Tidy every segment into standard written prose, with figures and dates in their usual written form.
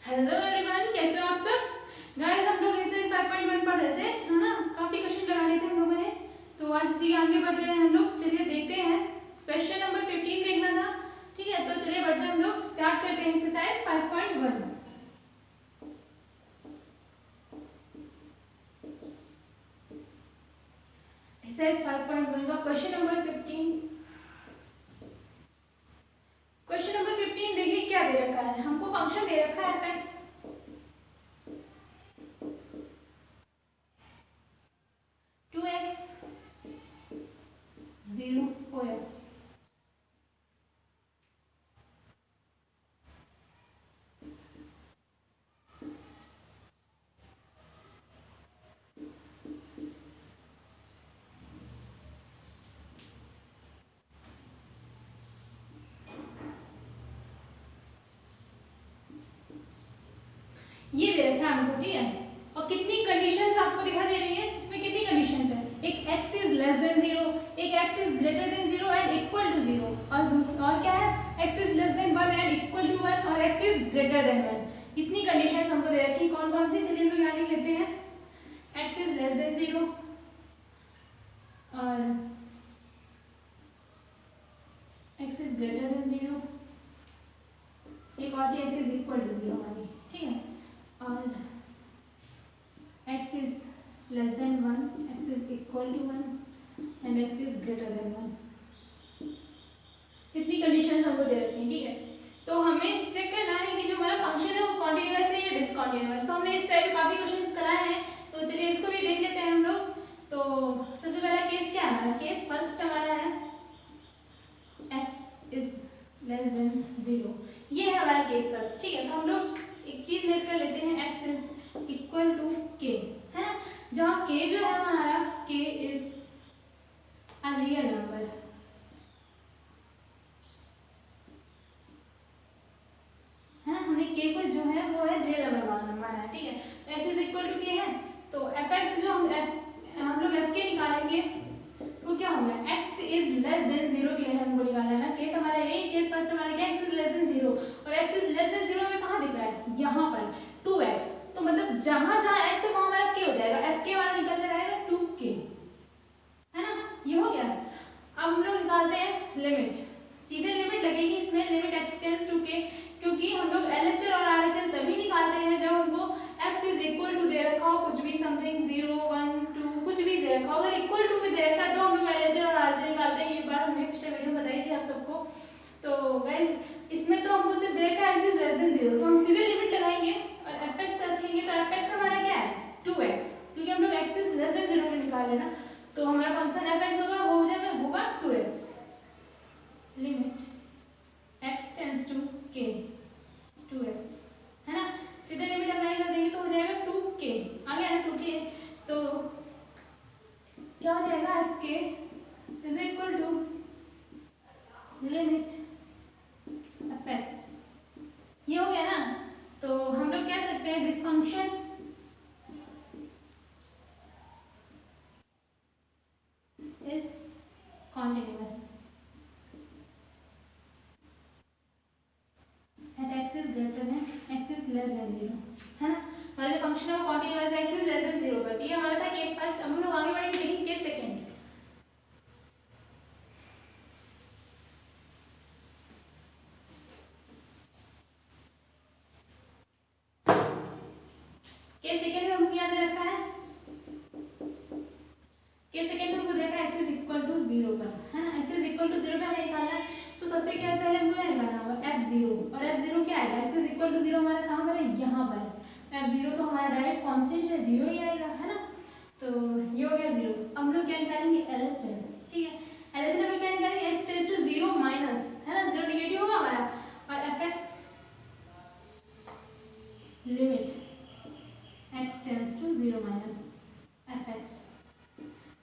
Hello everyone, कैसे हो आप सब। गाइस हम लोग एक्सरसाइज 5.1 पढ़ रहे थे, है ना। काफी क्वेश्चन लगा लिए थे हम लोगों ने, तो आज इसी आगे बढ़ते हैं हम लोग। चलिए देखते हैं, क्वेश्चन नंबर 15 देखना था। ठीक है, तो चलिए बढ़ते हैं हम लोग, स्टार्ट करते हैं एक्सरसाइज 5.1। एक्सरसाइज 5.1 का क्वेश्चन नंबर 15। क्वेश्चन नंबर 15 देखिए क्या दे रखा है हमको। फंक्शन दे रखा है एफ एक्स 2x 0 4x। ये दे रखा है हमको, ठीक है। और कितनी कंडीशंस आपको दिखाई दे रही है, इसमें कितनी कंडीशंस है। एक x इज लेस देन 0, एक x is greater than 0 and equal to 0, और क्या है, x is less than 1 and equal to 1 और x इज ग्रेटर देन 1। इतनी कंडीशंस हमको दे रखी। कौन कौन सी, चलिए हम लोग यहाँ लिख लेते हैं। x इज लेस देन 0 और x इज ग्रेटर देन 0, एक और थी x इज इक्वल टू 0 हमारी, ठीक है। और x is less than 1, x is equal to 1 and x is greater than 1। इतनी कंडीशंस हमको दे रखी हैं, ठीक है। तो हमें चेक करना है कि जो हमारा फंक्शन है वो कॉन्टिन्यूअस है या डिसकॉन्टिन्यूअस। तो हमने इस टाइप काफी क्वेश्चंस कराए हैं, तो चलिए इसको भी देख लेते हैं हम लोग। तो सबसे पहला केस क्या है हमारा, केस फर्स्ट हमारा है x is less than 0। ये है हमारा केस फर्स्ट, ठीक है। तो हम लोग एक चीज नोट कर लेते हैं, x is equal to k, है ना। जहाँ k जो है हमारा, k is a real number, है ना। हमने k को जो है वो है रियल नंबर माना है, ठीक है। तो s is equal to k है, तो fx जो हम लोग f के निकालेंगे तो क्या होगा, x इज लेस देन 0 के लिए हमको निकालना है ना। केस हमारा यही, केस फर्स्ट हमारा क्या, x इज लेस देन 0, और x इज लेस देन 0 में कहाँ दिख रहा है, यहाँ पर 2x। तो मतलब जहां जहां x है वहां हमारा k हो जाएगा, f k हमारा निकल कर आएगा 2k, है ना। ये हो गया। अब हम लोग निकालते हैं लिमिट, सीधे लिमिट लगेगी इसमें, limit x tends to k, क्योंकि हम लोग LHL और RHL तभी निकालते हैं जब हमको x इज इक्वल टू दे रखा हो, कुछ भी समथिंग 0 1 2 कुछ भी दे रखा हो। अगर इक्वल टू भी दे रखा है तो हम लोग LHL और RHL निकालते हैं। ये बात हमने पिछले वीडियो में बताई थी आप सबको। तो गाइस इसमें तो हमको सिर्फ दे रखा है x इज लेस देन 0, तो हम सीधे लिमिट लगाएंगे और fx रखेंगे। तो fx हमारा क्या है 2x, क्योंकि हम लोग x इज लेस देन 0 में निकाल लेना। तो हमारा फंक्शन fx होगा, वो हो जाएगा, होगा 2x। Limit x tends to k 2x, है ना। सीधे लिमिट अप्लाई कर देंगे तो हो जाएगा 2k, आ गया ना 2k। तो क्या हो जाएगा, f k is equal to limit fx। ये हो गया ना। तो हम लोग कह सकते हैं this function is continuous at x is greater than x is less than 0, है ना। हमारा जो फंक्शन है वो कॉन्टिन्यूअस है x इज लेस देन 0 पर। ये हमारा था केस फर्स्ट। अब हम लोग आगे बढ़ेंगे, देखेंगे केस सेकंड। केस सेकंड में हमको क्या दे रखा है, केस सेकंड में हमको दे रखा है x इज इक्वल टू 0 पर, है ना। x इज इक्वल टू 0 पे हमें निकालना है। तो सबसे क्या पहले हमको क्या निकालना होगा, f0। और f0 क्या आएगा, x इज इक्वल टू 0 हमारा कहाँ पर है, यहाँ पर। f0 तो हमारा डायरेक्ट कांस्टेंट है, 0 ही आएगा, है ना। तो ये हो गया 0। अब हम लोग क्या निकालेंगे, LHL, ठीक है। LHL हम लोग क्या निकालेंगे, x टेंड्स टू 0 माइनस, है ना, 0 नेगेटिव होगा हमारा, और fx limit x tends to 0 minus fx।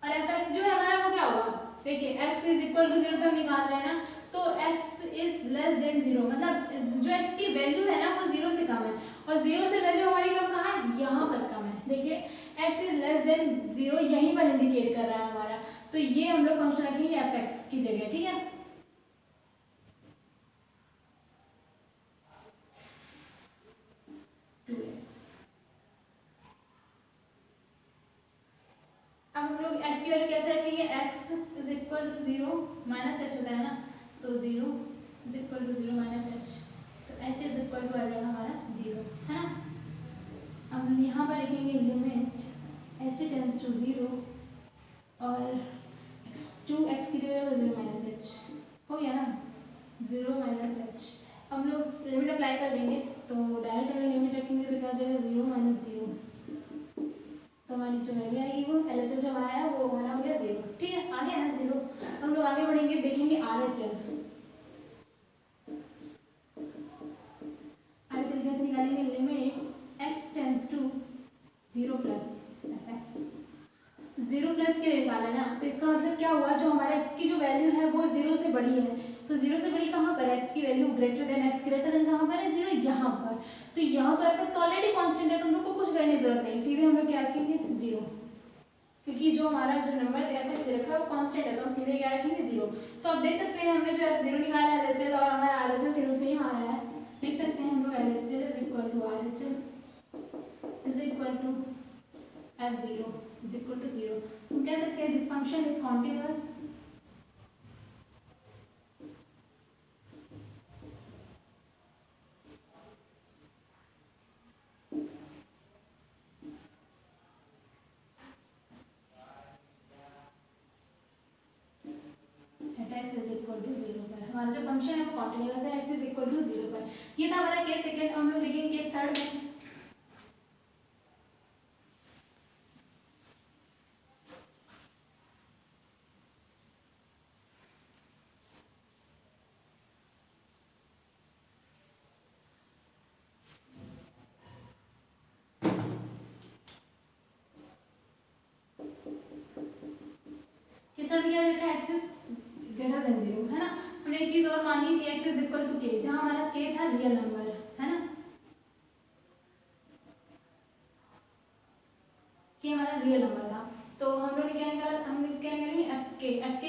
और fx जो है हमारा वो क्या होगा, देखिए x इज इक्वल टू 0 पे हम निकाल रहे हैं ना, तो x इज लेस देन 0, मतलब जो x की वैल्यू है ना वो 0 से कम है, और 0 से वैल्यू हमारी कम कहाँ है, यहाँ पर कम है। देखिए x इज लेस देन 0 यहीं पर इंडिकेट कर रहा है हमारा। तो ये हम लोग फंक्शन रखेंगे fx की जगह, ठीक है। 0 माइनस एच होता है ना, तो 0 is equal to 0 minus h, तो एच इज इक्वल टू आ जाएगा हमारा 0, है ना। अब यहाँ पर लिखेंगे लिमिट एच टेंस टू 0 और x की जगह 0 माइनस एच हो गया ना, 0 माइनस एच। हम लोग लिमिट अप्लाई कर देंगे, तो डायरेक्ट अगर लिमिट रखेंगे तो क्या हो जाएगा 0 माइनस 0, तो हमारी जो वैल्यू आएगी वो LHS जो हमारा है वो हमारा हो गया 0, ठीक है, आ गया ना 0। हम लोग आगे बढ़ेंगे, देखेंगे RHL कैसे निकालेंगे, limit x tends to 0 plus fx, 0 plus के लिए निकाला ना, तो इसका मतलब क्या हुआ, जो हमारा x की जो वैल्यू है वो 0 से बड़ी है, तो 0 से बड़ी कहाँ पर है, x की value greater than x, greater than कहाँ पर है 0, यहाँ पर। तो यहाँ तो fx ऑलरेडी कांस्टेंट है, तो हम लोग को कुछ करने की जरूरत नहीं, सीधे हम लोग क्या रखेंगे 0, क्योंकि जो हमारा जो नंबर fx दे रखा है वो कांस्टेंट है, तो हम सीधे क्या रखेंगे 0। तो आप देख सकते हैं हमने जो f0 निकाला है LHL और हमारा RHL तीनों सेम आ रहा है, देख सकते हैं हम लोग LHL is equal to RHL is equal to f0 is equal to 0। हम कह सकते हैं this function is continuous, x is equal to 0 पर हमारा जो फंक्शन है वो कॉन्टिन्यूअस है, x इज इक्वल टू 0 पर। ये था हमारा केस सेकंड। हम लोग देखेंगे केस थर्ड में। केस थर्ड में क्या रहता है, x इज ग्रेटर देन 0, है ना। हमने एक चीज और मानी थी, x is equal to k, जहां हमारा k था रियल नंबर, है ना, k हमारा रियल नंबर था। तो हम लोग ने क्या निकाला, हम लोग क्या निकालेंगे f k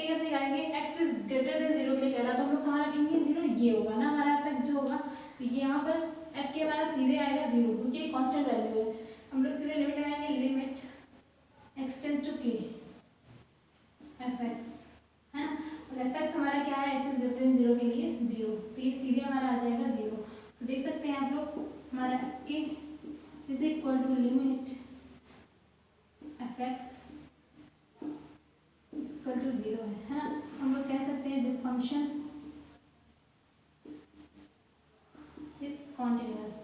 कैसे निकालेंगे, x इज ग्रेटर देन 0 के लिए कह रहा, तो हम लोग कहाँ रखेंगे 0, ये होगा ना हमारा f जो होगा, तो ये यहाँ पर f k हमारा सीधे आएगा 0, क्योंकि ये कांस्टेंट वैल्यू है। हम लोग सीधे लिमिट लगाएंगे, limit x tends to k fx, है ना, और fx हमारा क्या है, x इज ग्रेटर देन 0 के लिए 0, तो ये सीधे हमारा आ जाएगा 0। तो देख सकते हैं आप लोग हमारा k is equal to limit fx equal to 0 है ना। हम लोग कह सकते हैं this function is continuous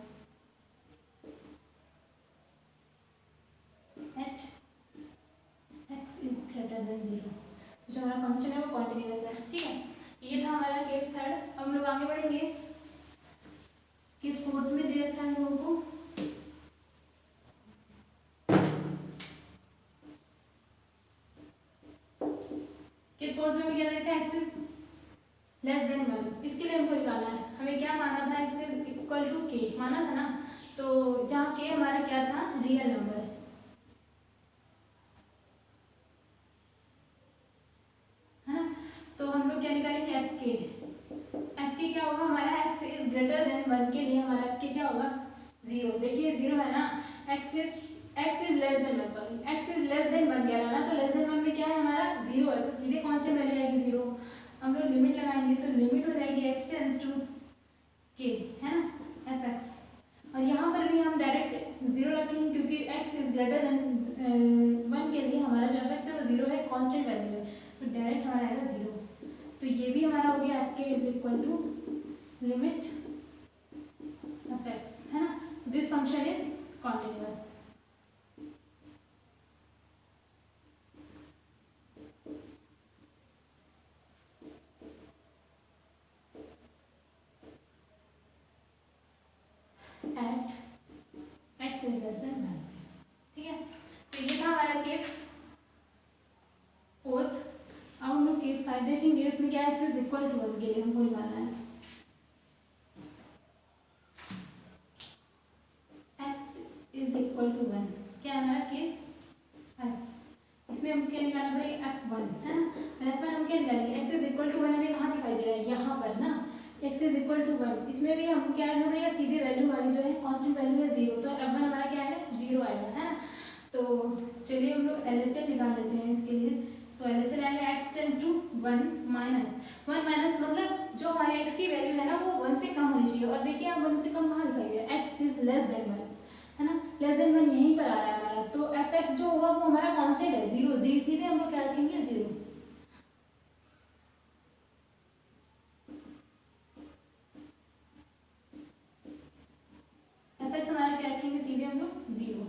at x is greater than 0, जो हमारा फंक्शन है वो कॉन्टिन्यूअस है, ठीक है। ये था हमारा केस थर्ड। अब हम लोग आगे बढ़ेंगे, केस फोर्थ में दे रखा है हम लोगों को केस फोर्थ में भी क्या देखा है, x इज लेस देन 1, इसके लिए हमको निकालना है। हमें क्या माना था, x is equal to k माना था ना, तो जहाँ k हमारा क्या था रियल नंबर, है ना, तो हम लोग क्या निकालेंगे f k क्या होगा हमारा, x इज ग्रेटर देन 1 के लिए हमारा f k क्या होगा 0। देखिए 0 है ना, x is less than 1, sorry x is less than 1 कह रहा है ना, तो लेस देन 1 में क्या है हमारा 0 है, तो सीधे कांस्टेंट वैल्यू आएगी 0। हम लोग लिमिट लगाएंगे, तो लिमिट हो जाएगी x टेंस टू k, है ना, fx, और यहाँ पर भी हम डायरेक्ट 0 रखेंगे, क्योंकि x इज ग्रेटर देन 1 के लिए हमारा जो fx है वो 0 है, कांस्टेंट वैल्यू है, तो डायरेक्ट हमारा आएगा 0। तो ये भी हमारा हो गया f k is equal to limit fx, है ना, this function is continuous. At x is less than 1, ठीक है। तो ये था हमारा केस फोर्थ। अब हम लोग केस 5 देखेंगे, इसमें क्या x इज इक्वल टू 1 के लिए हमको निकालना है, x इज इक्वल टू 1, क्या है हमारा केस 5। इसमें हम क्या निकालना पड़ेगा f1, है ना, और f1 हम क्या निकालेंगे, x इज इक्वल टू 1 हमें कहाँ दिखाई दे रहा है, यहाँ पर ना, x इज इक्वल टू 1, इसमें भी हम क्या करना पड़ेगा, सीधे वैल्यू हमारी जो है कांस्टेंट वैल्यू है 0, तो f1 हमारा क्या आएगा 0 आएगा, है ना। तो चलिए हम लोग LHL निकाल लेते हैं इसके लिए। तो LHS आएगा x टेंस टू 1 माइनस मतलब जो हमारे x की वैल्यू है ना वो 1 से कम होनी चाहिए। और देखिए आप 1 से कम कहाँ लिखा गया, x इज लेस देन 1, है ना, लेस देन 1 यहीं पर आ रहा है हमारा। तो fx जो होगा वो हमारा कांस्टेंट है 0, जी सीधे हम लोग क्या रखेंगे 0। fx हमारा क्या रखेंगे सीधे हम लोग 0।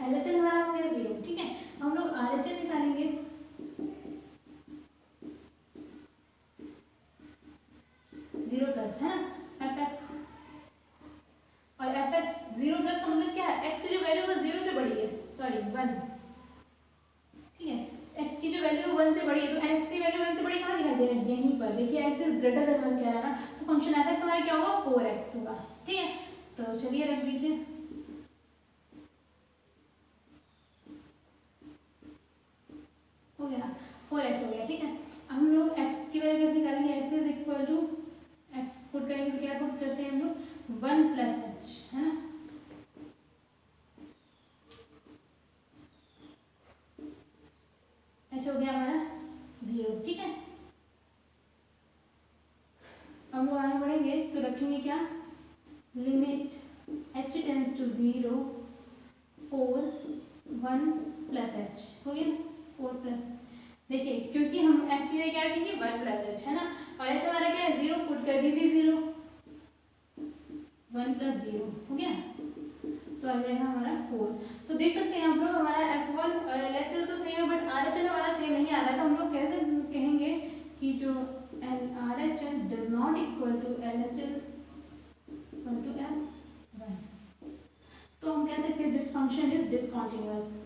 LHS हमारा हो गया 0, ठीक है। हम लोग RHS निकालेंगे, 0 प्लस है ना fx, और fx 0 प्लस का मतलब क्या है, x की जो वैल्यू वो 0 से बड़ी है, सॉरी 1, ठीक है। x की जो वैल्यू 1 से बड़ी है, तो x की वैल्यू 1 से बड़ी कहाँ दिखाई दे रही है, यहीं पर देखिए x इज ग्रेटर देन 1 कह रहा है ना, तो फंक्शन fx हमारा क्या होगा 4x होगा, ठीक है। तो चलिए रख दीजिए, हो गया 4x हो गया, ठीक है। अब हम लोग x की वैल्यू कैसे निकालेंगे, x is equal to x put करेंगे तो क्या पुट करते हैं हम लोग 1 प्लस h, है ना, h हो गया हमारा 0, ठीक है। अब वो आगे बढ़ेंगे तो रखेंगे क्या, limit h tends to 0 4 1 plus h, हो गया 4 प्लस, देखिए क्योंकि हम x की क्या रखेंगे 1 प्लस h, है ना, और h हमारा क्या है 0, पुट कर दीजिए 0, 1 प्लस 0 हो गया, तो आ जाएगा हमारा 4। तो देख सकते हैं हम लोग हमारा F1 और LHS तो सेम है, बट RHS हमारा सेम नहीं आ रहा है, तो हम लोग कैसे कहेंगे कि जो RHS does not equal to LHS equal to F1, तो हम कह सकते हैं दिस फंक्शन इज डिसकंटिन्यूअस।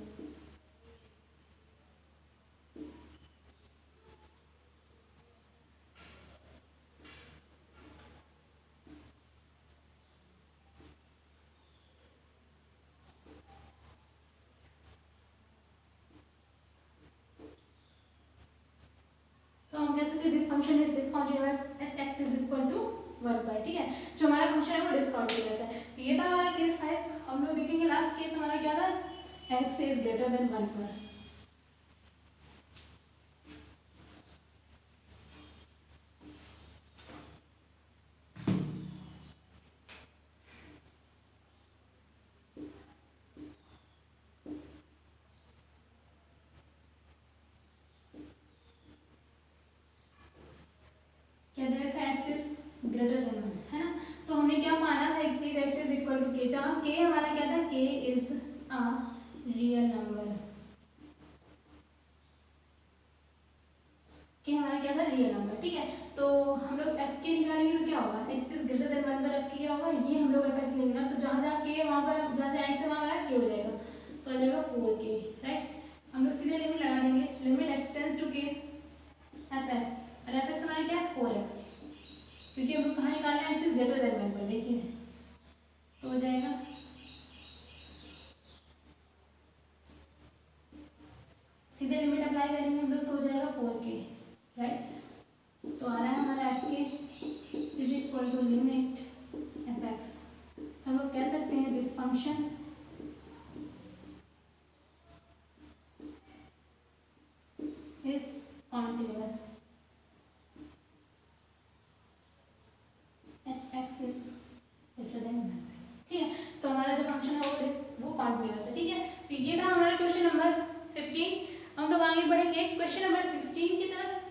तो हम कह सकते हैं this function is discontinuous at x is equal to 1 पर, ठीक है। जो हमारा फंक्शन है वो डिसकंटिन्यूअस है। तो ये था हमारा केस 5। हम लोग देखेंगे लास्ट केस हमारा क्या था, x इज ग्रेटर देन 1 पर। क्या दे रखा है, x इज ग्रेटर देन 1, है ना। तो हमने क्या माना था एक चीज, x is equal to k, जहाँ k हमारा क्या था, k is a real number, k हमारा क्या था रियल नंबर, ठीक है। तो हम लोग f k निकालेंगे तो क्या होगा, x इज ग्रेटर देन 1 पर f k क्या होगा, ये हम लोग f x लेंगे ना, तो जहाँ जहाँ k है वहाँ पर, जहाँ जहाँ x है वहाँ हमारा k हो जाएगा, तो आ जाएगा 4k, राइट। हम लोग सीधे लिमिट लगा देंगे, limit x tends to k f x, और f x हमारा क्या है 4x, क्योंकि हम लोग कहाँ निकालना है, x इज ग्रेटर देन 1 पर, देखिए तो हो जाएगा, सीधे लिमिट अप्लाई करेंगे हम लोग तो हो जाएगा 4k, राइट। तो आ रहा है हमारा f k is equal to limit f x, हम लोग कह सकते हैं this function is continuous f x is greater than 1, ठीक है। तो हमारा जो फंक्शन है वो कॉन्टिन्यूअस है, ठीक है। तो ये था हमारा क्वेश्चन नंबर 15। हम लोग आगे बढ़ेंगे क्वेश्चन नंबर 16 की तरफ।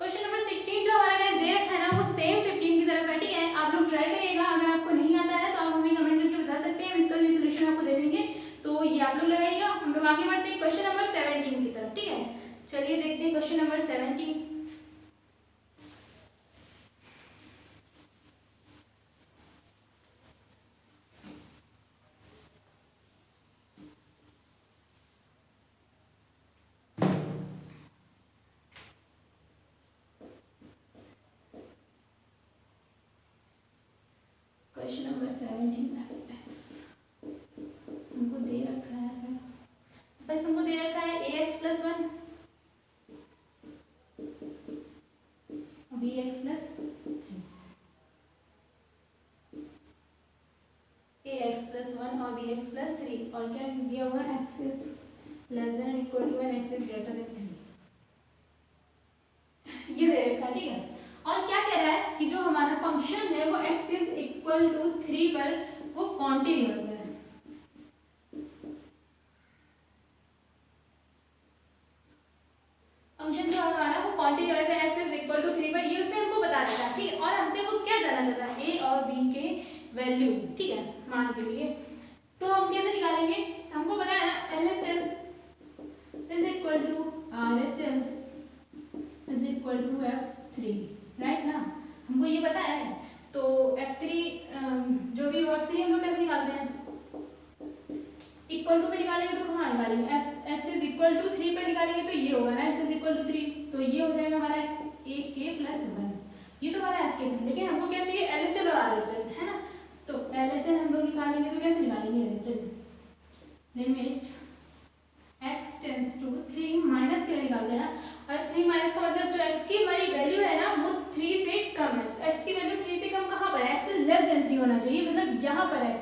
क्वेश्चन नंबर 16 जो हमारा गाइस दे रखा है ना, वो सेम 15 की तरफ है, ठीक है। आप लोग ट्राई करिएगा, अगर आपको नहीं आता है तो आप हमें कमेंट करके बता सकते हैं, इसका भी सोल्यूशन आपको दे देंगे। तो ये आप लोग लगाइएगा। हम लोग आगे बढ़ते हैं क्वेश्चन नंबर 17 की तरफ, ठीक है। चलिए देखते हैं question number 17। Question number 17 x हमको दे रखा है, x हमको दे रखा है ax प्लस 1 और bx प्लस 3, ax प्लस 1 और bx प्लस 3, और क्या दिया हुआ है, x is less than equal to 1, x is greater than 3। Equal to 3 पर वो कॉन्टिन्यूअस है। फंक्शन जो हमारा वो कॉन्टिन्यूअस है, x इज इक्वल टू 3 पर, ये उसने हमको बता दिया, ठीक है। और हमसे वो क्या जानना चाहता है, a और b के वैल्यू, ठीक है, मान के लिए। तो हम कैसे निकालेंगे, हमको पता है ना LHL is equal to RHL is equal to F3, right ना, हमको ये पता है। तो F3 जो भी हो, F3 हम लोग कैसे निकालते हैं, इक्वल टू पे निकालेंगे तो कहाँ निकालेंगे, x इज इक्वल टू 3 पर निकालेंगे तो ये होगा ना, x इज इक्वल टू 3, तो ये हो जाएगा हमारा ak प्लस 1, ये तो हमारा f के है। लेकिन हमको क्या चाहिए, LHL और RHL, है ना। तो LHL हम लोग निकालेंगे तो कैसे निकालेंगे LHL, limit x tends to 3 minus के निकालते हैं ना, और 3 माइनस का मतलब जो x की हमारी वैल्यू है ना वो 3 से कम है। x की वैल्यू 3 से कम कहाँ पर है, x इज लेस देन 3 होना चाहिए, मतलब यहाँ पर x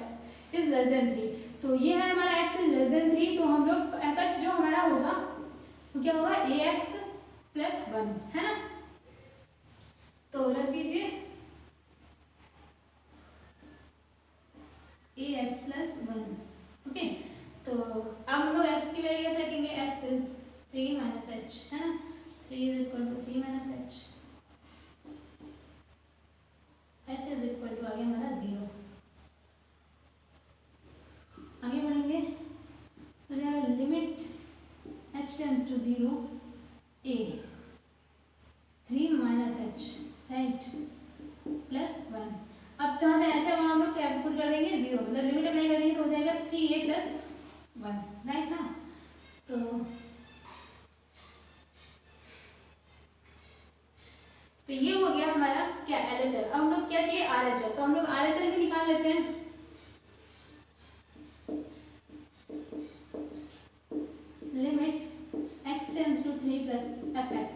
इज लेस देन 3, तो ये है हमारा x इज लेस देन 3, तो हम लोग fx जो हमारा होगा वो क्या होगा, ax प्लस 1, है ना। तो रख दीजिए ax प्लस 1, ओके। तो अब हम लोग x की वैल्यू कैसे रखेंगे, x इज 3 माइनस h, है ना, 3 is equal to 3 minus h is equal to आ गया हमारा 0। आगे बढ़ेंगे तो limit h tends to 0 a 3 minus h, right, plus 1। अब जहाँ जाए अच्छा वहाँ हम लोग क्या पुट कर देंगे 0, मतलब लिमिट अप्लाई कर देंगे तो हो जाएगा 3a प्लस 1, राइट ना। तो ये हो गया हमारा क्या LHL। अब हम लोग क्या चाहिए RHL, तो हम लोग RHL भी निकाल लेते हैं। Limit x tends to 3 plus fx,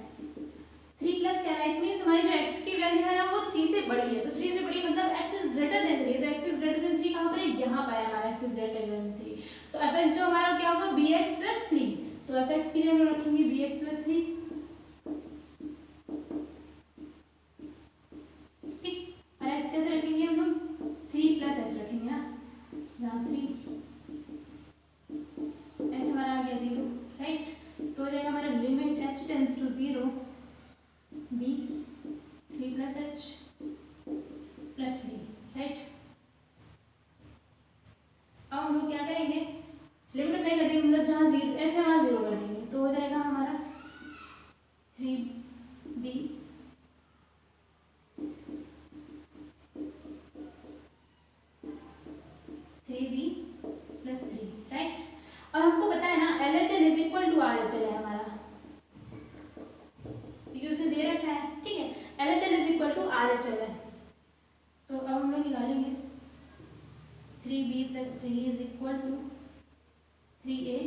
3 plus क्या है, इट मींस हमारी जो x की वैल्यू है ना वो 3 से बड़ी है, तो 3 से बड़ी मतलब x इज ग्रेटर देन 3, तो x इज ग्रेटर देन 3 कहाँ पर है, यहाँ पर है हमारा x इज ग्रेटर देन 3, तो fx जो हमारा क्या होगा bx प्लस 3, तो fx के लिए हम रखेंगे bx प्लस 3, ठीक। और x कैसे रखेंगे हम लोग 3 प्लस h रखेंगे ना, यहाँ 3 h हमारा आ गया 0, राइट। तो हो जाएगा हमारा limit h tends to 0 b 3 plus h plus 3, right. अब हम लोग क्या करेंगे, लिमिट अप्लाई कर देंगे, मतलब जहाँ 0 h है वहाँ 0 कर देंगे, तो हो जाएगा हमारा 3b 3b प्लस 3, राइट। और हमको पता है ना LHL is equal to RHL है हमारा, क्योंकि उसने दे रखा है, ठीक है, LHL is equal to RHL है। तो अब हम लोग निकालेंगे 3b plus 3 is equal to 3a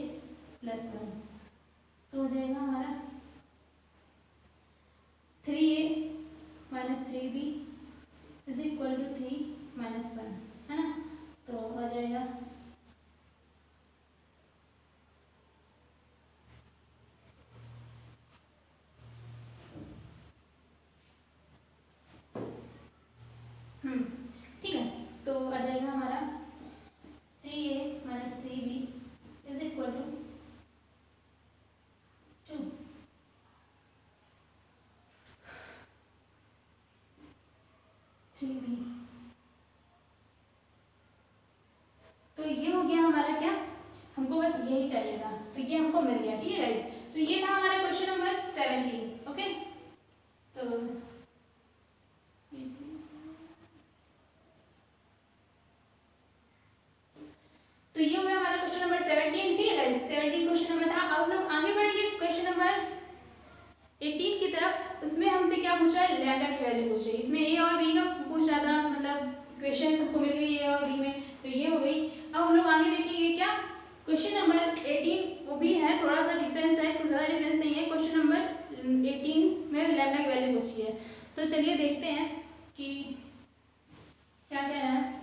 plus 1, तो हो जाएगा हमारा 3a minus 3b is equal to 3 minus 1, है ना। तो हो जाएगा ठीक है, तो आ जाएगा हमारा 3a minus 3b is equal to 2, तो ये हो गया हमारा क्या, हमको बस यही चाहिए था, तो ये हमको मिल गया, ठीक है गाइस। तो ये था हमारा क्वेश्चन नंबर 17, ओके। तो ये हो गया हमारा क्वेश्चन नंबर 17, ठीक है गाइस, 17 क्वेश्चन नंबर था। अब लोग आगे बढ़ेंगे क्वेश्चन नंबर 18 की तरफ। उसमें हमसे क्या पूछ रहा है, लैम्डा की वैल्यू पूछ रही है। इसमें a और b का पूछ रहा था, मतलब क्वेश्चन सबको मिल गई a और b में, तो ये हो गई। अब हम लोग आगे देखेंगे क्या, क्वेश्चन नंबर 18 वो भी है, थोड़ा सा डिफरेंस है, कुछ ज़्यादा डिफरेंस नहीं है। क्वेश्चन नंबर 18 में लैम्डा की वैल्यू पूछी है, तो चलिए देखते हैं कि क्या कह रहा है।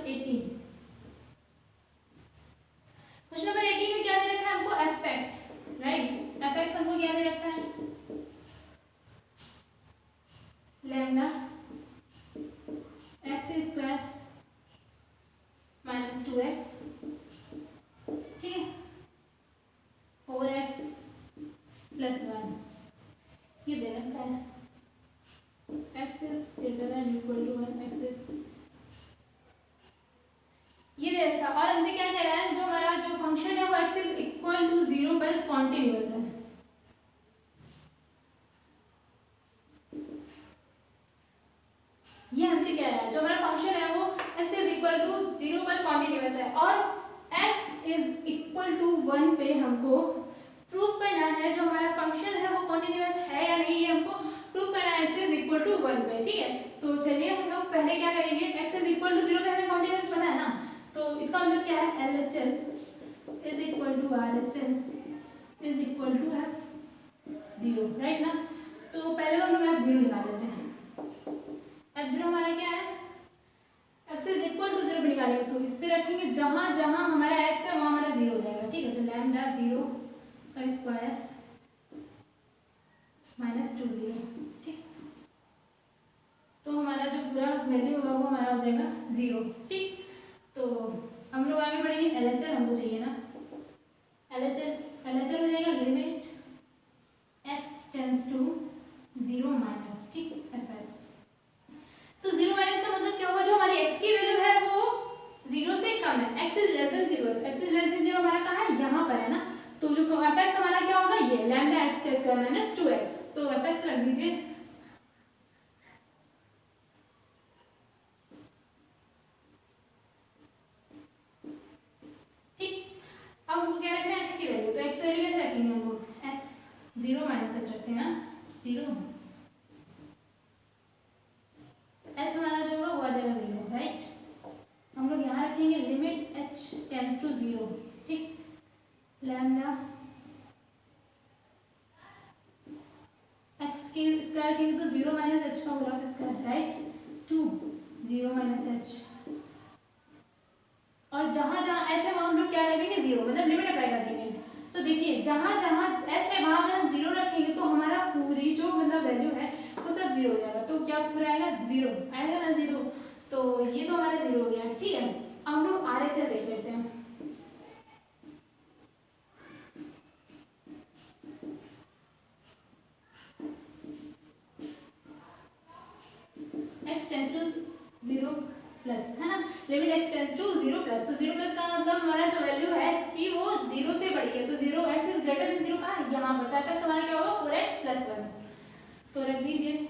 18। क्वेश्चन नंबर 18 में क्या दे रखा है हमको? F x, right. F x हमको क्या दे रखा है? Lambda x square minus 2x, ठीक है, 4x प्लस 1 ये दे रखा है। x is greater than equal to 1, x is ये दे रखा है। और हमसे क्या कह रहा है? जो हमारा जो फंक्शन है वो x इज इक्वल टू 0 पर कॉन्टिन्यूअस है। ये हमसे कह रहा है जो हमारा फंक्शन है वो x इज इक्वल टू 0 पर कॉन्टिन्यूअस है और x इज इक्वल टू 1 पे हमको प्रूव करना है जो हमारा फंक्शन है वो कॉन्टिन्यूअस है या नहीं, ये हमको प्रूव करना है x इज इक्वल टू 1 पे, ठीक है। तो चलिए हम लोग पहले क्या करेंगे, x इज इक्वल टू 0 पे हमें कॉन्टिन्यूअस बना है ना, तो इसका मतलब क्या है? LHL is equal to RHL is equal to F0, right ना। तो पहले तो हम लोग F0 निकाल लेते हैं। F0 हमारा क्या है? x इज इक्वल टू 0 पे निकालेंगे तो इस पे रखेंगे जहां जहां हमारा x है वहां हमारा 0 हो जाएगा, ठीक है। तो लैम्डा 0 का स्क्वायर माइनस 2 0, ठीक। तो हमारा जो पूरा वैल्यू होगा वो हमारा हो जाएगा 0, ठीक। तो हम लोग आगे बढ़ेंगे। LHL हमको चाहिए ना, LHL हो जाएगा limit x tends to 0 minus, ठीक, fx। तो 0 माइनस का मतलब क्या होगा? जो हमारी x की वैल्यू है वो 0 से कम है, x is less than 0, x is less than 0 हमारा कहाँ है? यहाँ पर है ना। तो जो fx हमारा क्या होगा? ये लैम्डा x का स्क्वायर माइनस 2x। तो fx रख दीजिए, ठीक। अब हमको क्या रखना है? x की वैल्यू। तो x की वैल्यू कैसे रखेंगे हम लोग? x 0 माइनस h रखते हैं ना, 0, h हमारा जो होगा वो आ जाएगा 0, राइट। हम लोग यहाँ रखेंगे लिमिट h टेंड्स टू 0, ठीक। लैम्डा x के स्क्वायर करेंगे तो 0 माइनस h का whole square, right, 2 0 minus h। और जहां जहां h है वहां हम लोग क्या लगेंगे? 0, मतलब लिमिट अप्लाई कर देंगे। तो देखिए जहां जहां h है वहां अगर हम 0 रखेंगे तो हमारा पूरी जो मतलब वैल्यू है वो सब 0 हो जाएगा। तो क्या पूरा आएगा? 0 आएगा ना, 0। तो ये तो हमारा 0 हो गया, ठीक है। अब हम लोग RHL देख लेते हैं। x टेंड्स टू 0 प्लस, है ना, limit x tends to 0 plus. तो 0 प्लस का मतलब हमारा जो वैल्यू है x की वो 0 से बड़ी है। तो 0 x इज ग्रेटर देन 0 का यहाँ पर, तो f हमारा क्या होगा? 4x plus 1। तो रख दीजिए,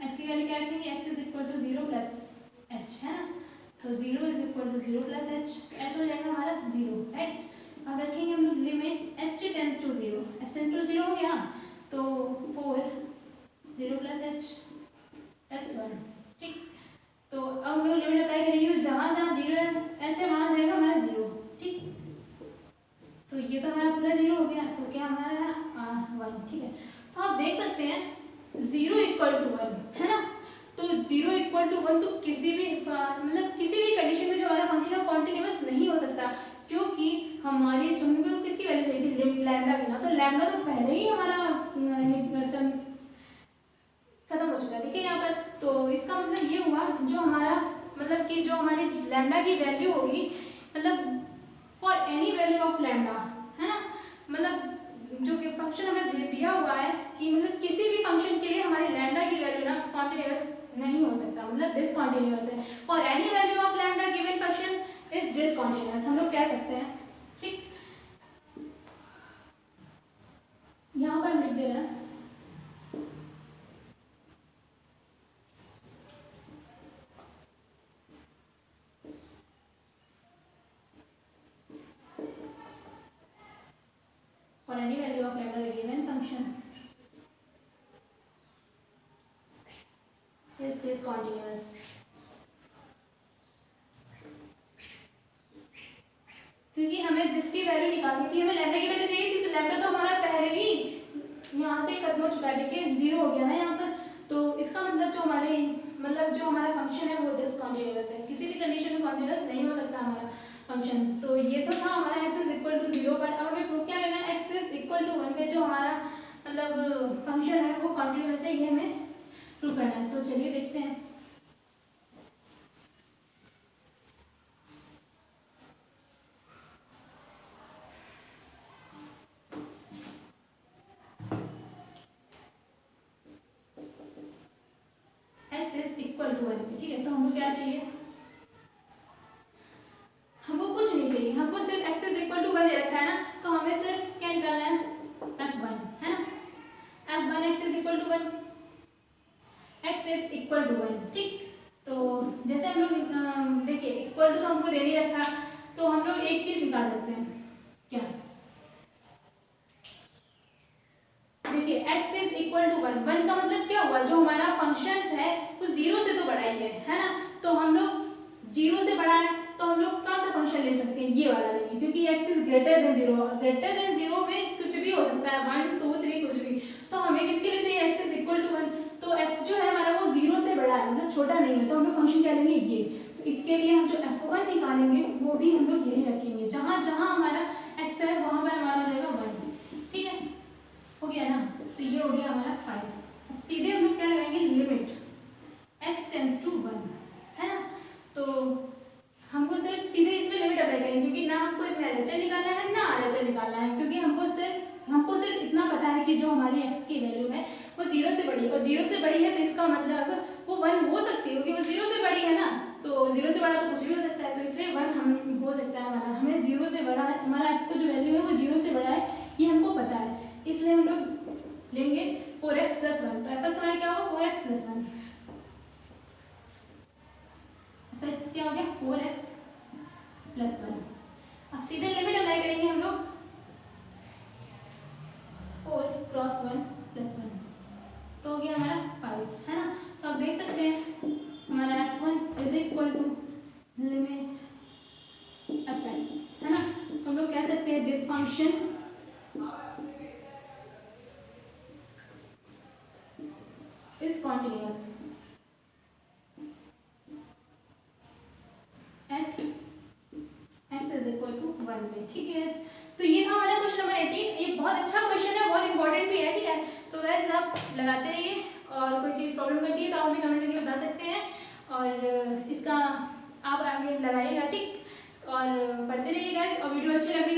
x की वैल्यू क्या रखेंगे? x is equal to 0 plus h, है ना। तो 0 is equal to 0 plus h हो जाएगा हमारा 0, राइट। अब रखेंगे हम लोग limit h tends to 0, h tends to 0 हो गया तो 4 0 प्लस h प्लस 1, ठीक। तो अब हम लोग लिमिट अप्लाई करेंगे तो जहाँ जहाँ 0 h है वहाँ जाएगा हमारा 0, ठीक। तो ये तो हमारा पूरा 0 हो गया, तो क्या हमारा 1, ठीक है। तो आप देख सकते हैं 0 इक्वल टू 1, है ना। तो 0 इक्वल टू 1 तो किसी भी मतलब किसी भी कंडीशन में जो हमारा फंक्शन है कॉन्टिन्यूअस नहीं हो सकता, क्योंकि हमारी जो हमको किसकी वैल्यू चाहिए थी? लैम्डा की ना। तो लैम्डा तो पहले ही हमारा खत्म हो चुका है, ठीक है यहाँ पर। तो इसका मतलब ये हुआ जो हमारा मतलब कि जो हमारी लैम्डा की वैल्यू होगी, मतलब for any value of lambda, है ना, मतलब जो कि फंक्शन हमें दिया हुआ है कि मतलब किसी भी फंक्शन के लिए हमारी लैम्डा की वैल्यू ना कॉन्टिन्यूअस नहीं हो सकता, मतलब डिसकॉन्टिन्यूअस है। For any value of lambda given function is discontinuous, हम लोग कह सकते हैं, ठीक। यहाँ पर हम लिख दे रहे हैं for any value of lambda the given function is discontinuous. क्योंकि हमें जिसकी वैल्यू निकालनी थी, हमें लैम्डा की वैल्यू चाहिए थी, तो लैम्डा तो हमारा पहले ही यहाँ से खत्म हो चुका है, देखिए 0 हो गया ना यहाँ पर। तो इसका मतलब जो हमारा फंक्शन है वो डिसकंटिन्यूअस है, किसी भी कंडीशन में कॉन्टिन्यूअस नहीं हो सकता हमारा फंक्शन। तो ये तो था हमारा x इज इक्वल टू 0 पर। अब हमें प्रूव क्या करना है, x इज इक्वल टू 1 पे जो हमारा फंक्शन है वो कॉन्टिन्यूअस है, ये हमें प्रूव करना है। तो चलिए देखते हैं। x इज इक्वल टू 1 पे, ठीक है। तो हमको क्या चाहिए, हमको कुछ नहीं चाहिए, हमको सिर्फ x इज इक्वल टू 1 दे रखा है ना, तो हमें सिर्फ क्या निकालना है, f1 है ना, f1 x is equal to 1, x is equal to 1, ठीक। तो जैसे हम लोग देखिए इक्वल टू तो हमको दे नहीं रखा, तो हम लोग एक चीज निकाल सकते हैं, क्या, देखिए x इज इक्वल टू 1, 1 का मतलब क्या हुआ, जो हमारा फंक्शंस है वो 0 से तो बड़ा ही है ना। तो हम लोग 0 से बड़ा है तो हम लोग कौन सा फंक्शन ले सकते हैं, ये वाला लेंगे, क्योंकि x is greater than 0, greater than 0 में कुछ भी हो सकता है, 1 2 3 कुछ भी। तो हमें किसके लिए चाहिए, x इज इक्वल टू 1, तो x जो है हमारा वो 0 से बड़ा है, मतलब छोटा नहीं है, तो हम लोग फंक्शन क्या लेंगे, ये। तो इसके लिए हम जो f1 निकालेंगे वो भी हम लोग यही रखेंगे, जहाँ जहाँ हमारा x है वहाँ पर हमारा हो जाएगा 1, ठीक है, हो गया ना। तो ये हो गया हमारा 5। अब सीधे हम लोग क्या लगाएंगे, लिमिट x टेंड्स टू 1, है ना। तो हमको सिर्फ सीधे इसमें लिमिट अप्लाई करेंगे, क्योंकि ना हमको इसमें RHS निकालना है ना RHS निकालना है, क्योंकि हमको सिर्फ इतना पता है कि जो हमारी x की वैल्यू है वो 0 से बड़ी है, और 0 से बड़ी है तो इसका मतलब वो 1 हो सकती है, क्योंकि वो 0 से बड़ी है ना, तो 0 से बड़ा तो कुछ भी हो सकता है, तो इसलिए 1 हम हो सकता है हमारा, हमें 0 से बड़ा है, हमारा x का जो वैल्यू है वो 0 से बड़ा है, ये हमको पता है, इसलिए हम लोग लेंगे 4x प्लस 1। तो f हमारा क्या होगा, 4x प्लस 1, f क्या हो गया, 4x प्लस 1। अब सीधे लिमिट अप्लाई करेंगे हम लोग, 4 क्रॉस 1 प्लस 1, तो हो गया हमारा 5, है ना। तो आप देख सकते हैं हमारा f1 is equal to limit fx, है ना। तो हम लोग कह सकते हैं this function is continuous at x is equal to 1 पे, ठीक है। तो ये था हमारा क्वेश्चन नंबर 18। ये बहुत अच्छा क्वेश्चन है, बहुत इंपॉर्टेंट भी है, ठीक है। तो गाइस आप लगाते रहिए, और कोई चीज़ प्रॉब्लम करती है तो आप हमें कमेंट करके बता सकते हैं, और इसका आप आगे लगाइएगा, ठीक, और पढ़ते रहिए गाइस। और वीडियो अच्छी लग रही